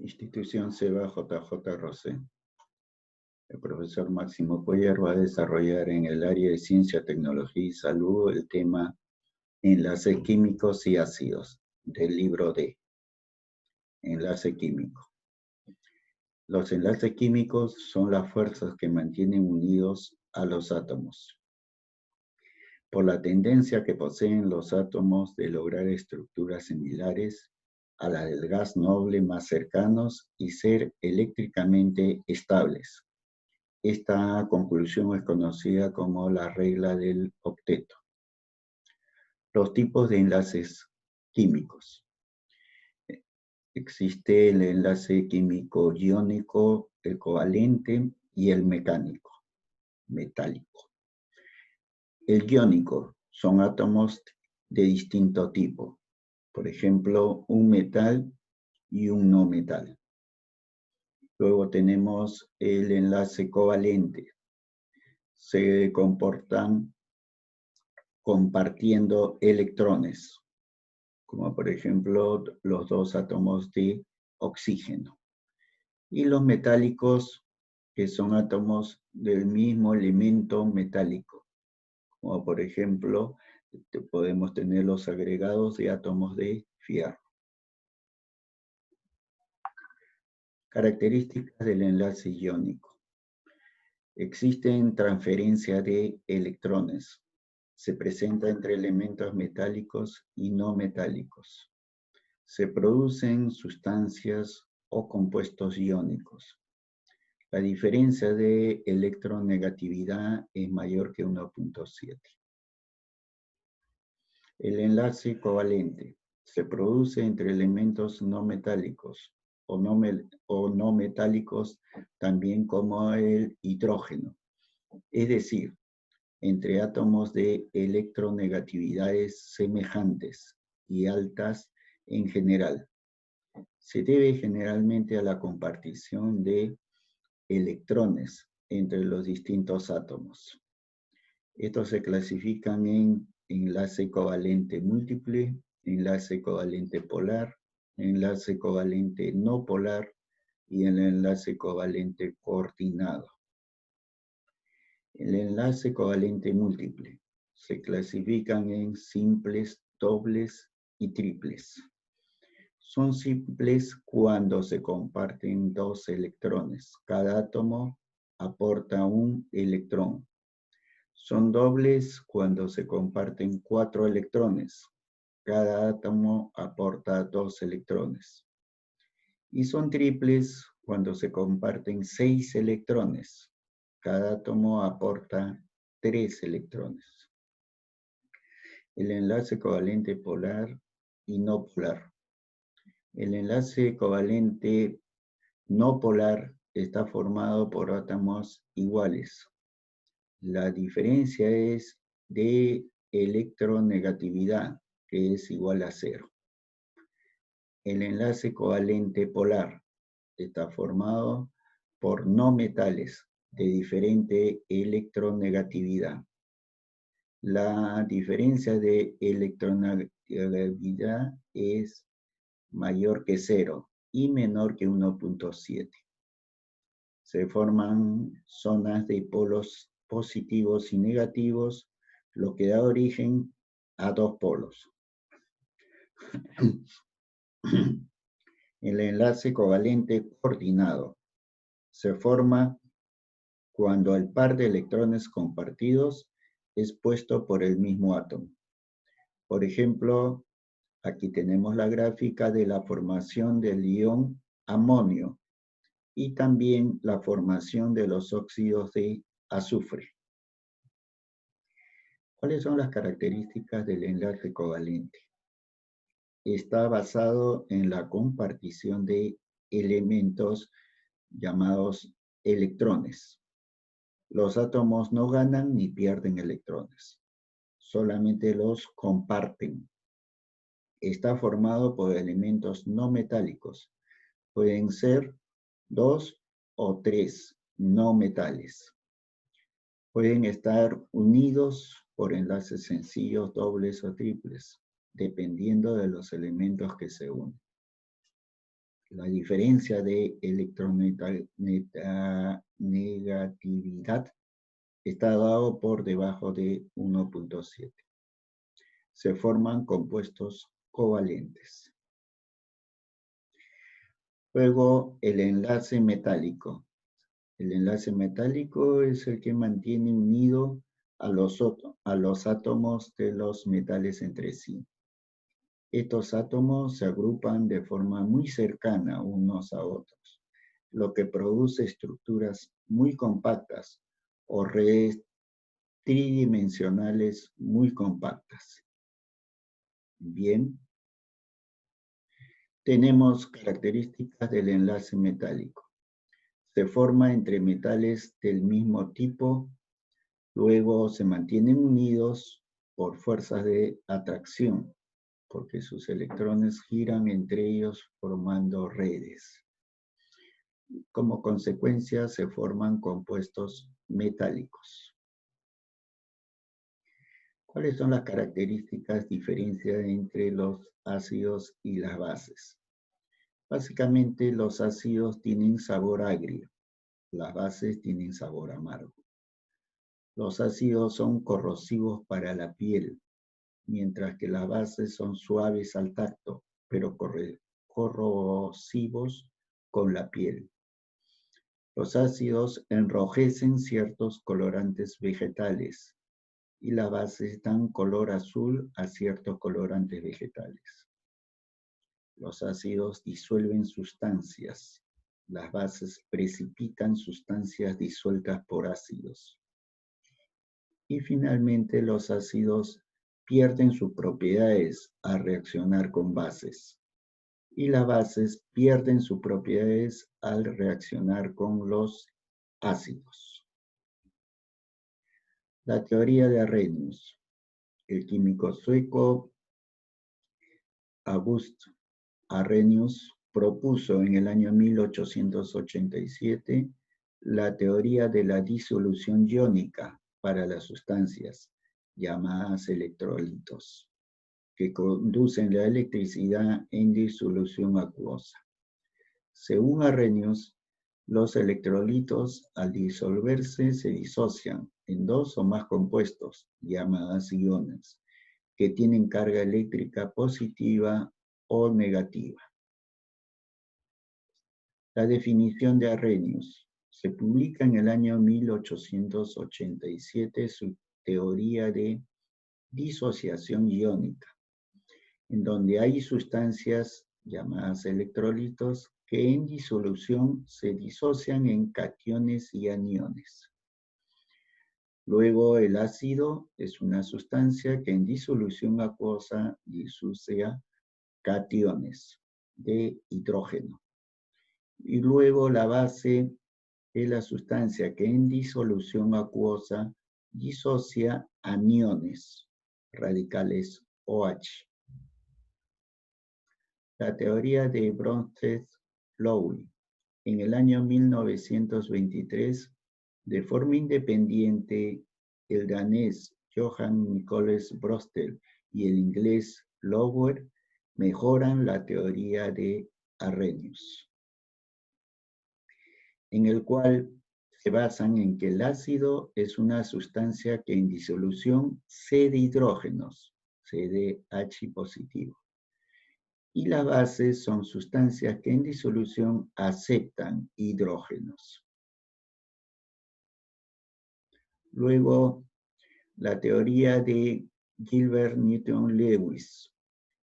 Institución SEBA JJ Rosé. El profesor Máximo Cuellar va a desarrollar en el área de Ciencia, Tecnología y Salud el tema Enlaces químicos y ácidos, del libro D. Enlace químico. Los enlaces químicos son las fuerzas que mantienen unidos a los átomos. Por la tendencia que poseen los átomos de lograr estructuras similares a la del gas noble más cercanos y ser eléctricamente estables. Esta conclusión es conocida como la regla del octeto. Los tipos de enlaces químicos. Existe el enlace químico iónico, el covalente y el mecánico, metálico. El iónico son átomos de distinto tipo. Por ejemplo, un metal y un no metal. Luego tenemos el enlace covalente. Se comportan compartiendo electrones, como por ejemplo los dos átomos de oxígeno. Y los metálicos, que son átomos del mismo elemento metálico, como por ejemplo podemos tener los agregados de átomos de fierro. Características del enlace iónico. Existen transferencia de electrones. Se presenta entre elementos metálicos y no metálicos. Se producen sustancias o compuestos iónicos. La diferencia de electronegatividad es mayor que 1.7. El enlace covalente se produce entre elementos no metálicos o no metálicos, también como el hidrógeno, es decir, entre átomos de electronegatividades semejantes y altas en general. Se debe generalmente a la compartición de electrones entre los distintos átomos. Estos se clasifican en enlace covalente múltiple, enlace covalente polar, enlace covalente no polar y el enlace covalente coordinado. El enlace covalente múltiple se clasifican en simples, dobles y triples. Son simples cuando se comparten dos electrones. Cada átomo aporta un electrón. Son dobles cuando se comparten 4 electrones. Cada átomo aporta 2 electrones. Y son triples cuando se comparten 6 electrones. Cada átomo aporta 3 electrones. El enlace covalente polar y no polar. El enlace covalente no polar está formado por átomos iguales. La diferencia es de electronegatividad, que es igual a 0. El enlace covalente polar está formado por no metales de diferente electronegatividad. La diferencia de electronegatividad es mayor que 0 y menor que 1.7. Se forman zonas de polos positivos y negativos, lo que da origen a dos polos. El enlace covalente coordinado se forma cuando el par de electrones compartidos es puesto por el mismo átomo. Por ejemplo, aquí tenemos la gráfica de la formación del ion amonio y también la formación de los óxidos de azufre. ¿Cuáles son las características del enlace covalente? Está basado en la compartición de elementos llamados electrones. Los átomos no ganan ni pierden electrones, solamente los comparten. Está formado por elementos no metálicos. Pueden ser 2 o 3 no metales. Pueden estar unidos por enlaces sencillos, dobles o triples, dependiendo de los elementos que se unen. La diferencia de electronegatividad está dado por debajo de 1.7. Se forman compuestos covalentes. Luego, el enlace metálico. El enlace metálico es el que mantiene unido a los átomos de los metales entre sí. Estos átomos se agrupan de forma muy cercana unos a otros, lo que produce estructuras muy compactas o redes tridimensionales muy compactas. Bien, tenemos características del enlace metálico. Se forma entre metales del mismo tipo, luego se mantienen unidos por fuerzas de atracción, porque sus electrones giran entre ellos formando redes. Como consecuencia se forman compuestos metálicos. ¿Cuáles son las características diferencias entre los ácidos y las bases? Básicamente los ácidos tienen sabor agrio, las bases tienen sabor amargo. Los ácidos son corrosivos para la piel, mientras que las bases son suaves al tacto, pero corrosivos con la piel. Los ácidos enrojecen ciertos colorantes vegetales y las bases dan color azul a ciertos colorantes vegetales. Los ácidos disuelven sustancias. Las bases precipitan sustancias disueltas por ácidos. Y finalmente los ácidos pierden sus propiedades al reaccionar con bases. Y las bases pierden sus propiedades al reaccionar con los ácidos. La teoría de Arrhenius. El químico sueco August Arrhenius propuso en el año 1887 la teoría de la disolución iónica para las sustancias, llamadas electrolitos, que conducen la electricidad en disolución acuosa. Según Arrhenius, los electrolitos al disolverse se disocian en dos o más compuestos, llamadas iones, que tienen carga eléctrica positiva o negativa. La definición de Arrhenius. Se publica en el año 1887 su teoría de disociación iónica, en donde hay sustancias llamadas electrolitos que en disolución se disocian en cationes y aniones. Luego, el ácido es una sustancia que en disolución acuosa disocia cationes de hidrógeno. Y luego la base es la sustancia que en disolución acuosa disocia aniones, radicales OH. La teoría de Bronsted-Lowry. En el año 1923, de forma independiente, el danés Johann Nicolas Bronsted y el inglés Lowry mejoran la teoría de Arrhenius, en el cual se basan en que el ácido es una sustancia que en disolución cede hidrógenos, cede H positivo. Y las bases son sustancias que en disolución aceptan hidrógenos. Luego, la teoría de Gilbert Newton Lewis.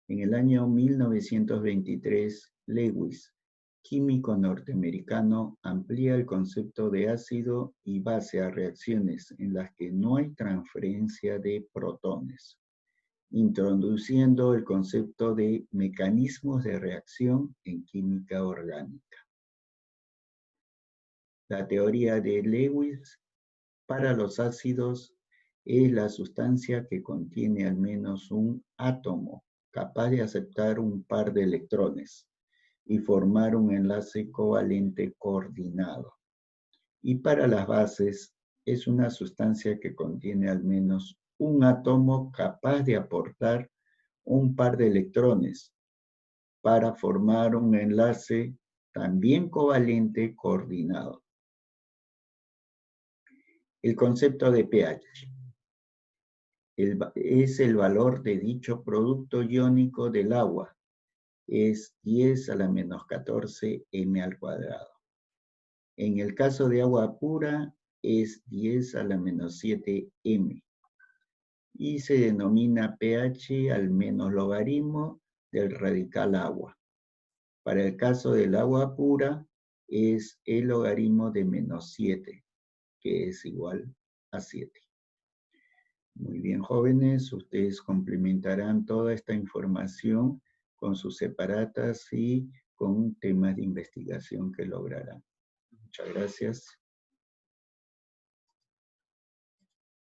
En el año 1923, Lewis, químico norteamericano, amplía el concepto de ácido y base a reacciones en las que no hay transferencia de protones, introduciendo el concepto de mecanismos de reacción en química orgánica. La teoría de Lewis para los ácidos es la sustancia que contiene al menos un átomo capaz de aceptar un par de electrones y formar un enlace covalente coordinado. Y para las bases es una sustancia que contiene al menos un átomo capaz de aportar un par de electrones para formar un enlace también covalente coordinado. El concepto de pH es el valor de dicho producto iónico del agua. Es 10 a la menos 14 m al cuadrado. En el caso de agua pura, es 10 a la menos 7 m. Y se denomina pH al menos logaritmo del radical agua. Para el caso del agua pura, es el logaritmo de menos 7, que es igual a 7. Muy bien, jóvenes, ustedes complementarán toda esta información con sus separatas y con temas de investigación que lograrán. Muchas gracias.